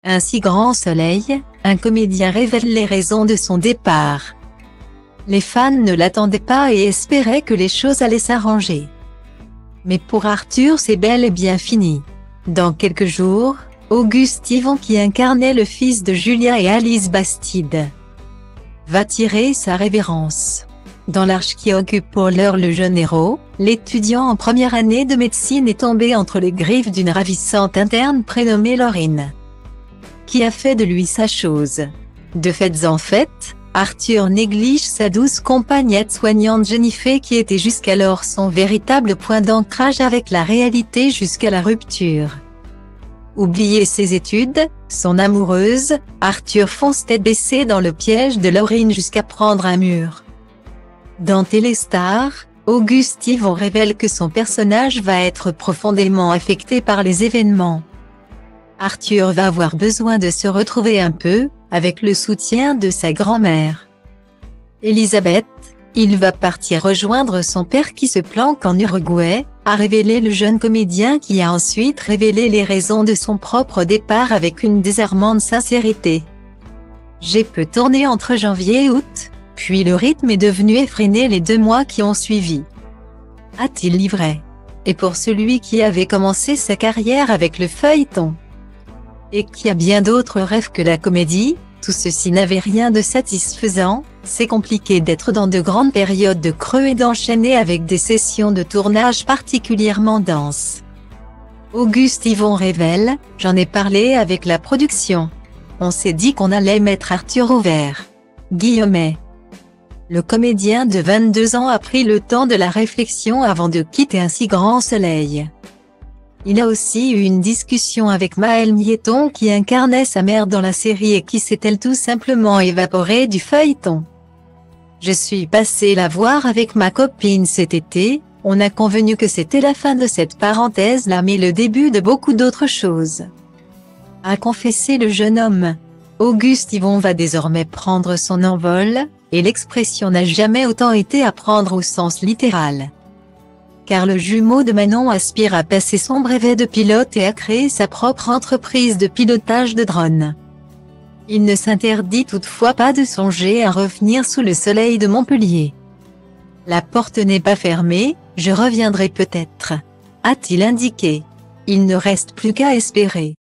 Un si grand soleil, un comédien révèle les raisons de son départ. Les fans ne l'attendaient pas et espéraient que les choses allaient s'arranger. Mais pour Arthur, c'est bel et bien fini. Dans quelques jours, Auguste Yvon, qui incarnait le fils de Julia et Alice Bastide, va tirer sa révérence. Dans l'arche qui occupe pour l'heure le jeune héros, l'étudiant en première année de médecine est tombé entre les griffes d'une ravissante interne prénommée Laurine, qui a fait de lui sa chose. De fait en fait, Arthur néglige sa douce compagne aide-soignante Jennifer, qui était jusqu'alors son véritable point d'ancrage avec la réalité jusqu'à la rupture. Oublié ses études, son amoureuse, Arthur fonce tête baissée dans le piège de Laurine jusqu'à prendre un mur. Dans Téléstar, Auguste Yvon révèle que son personnage va être profondément affecté par les événements. Arthur va avoir besoin de se retrouver un peu, avec le soutien de sa grand-mère Elisabeth. Il va partir rejoindre son père qui se planque en Uruguay, a révélé le jeune comédien, qui a ensuite révélé les raisons de son propre départ avec une désarmante sincérité. J'ai peu tourné entre janvier et août, puis le rythme est devenu effréné les 2 mois qui ont suivi, a-t-il livré. Et pour celui qui avait commencé sa carrière avec le feuilleton, et qui a bien d'autres rêves que la comédie, tout ceci n'avait rien de satisfaisant. C'est compliqué d'être dans de grandes périodes de creux et d'enchaîner avec des sessions de tournage particulièrement denses. Auguste Yvon révèle: j'en ai parlé avec la production. On s'est dit qu'on allait mettre Arthur au vert. Guillemets. Le comédien de 22 ans a pris le temps de la réflexion avant de quitter un si grand soleil. Il a aussi eu une discussion avec Maëlle Mietton, qui incarnait sa mère dans la série et qui s'est-elle tout simplement évaporée du feuilleton. Je suis passé la voir avec ma copine cet été, on a convenu que c'était la fin de cette parenthèse-là mais le début de beaucoup d'autres choses, a confessé le jeune homme. Auguste Yvon va désormais prendre son envol, et l'expression n'a jamais autant été à prendre au sens littéral. Car le jumeau de Manon aspire à passer son brevet de pilote et à créer sa propre entreprise de pilotage de drone. Il ne s'interdit toutefois pas de songer à revenir sous le soleil de Montpellier. La porte n'est pas fermée, je reviendrai peut-être, a-t-il indiqué. Il ne reste plus qu'à espérer.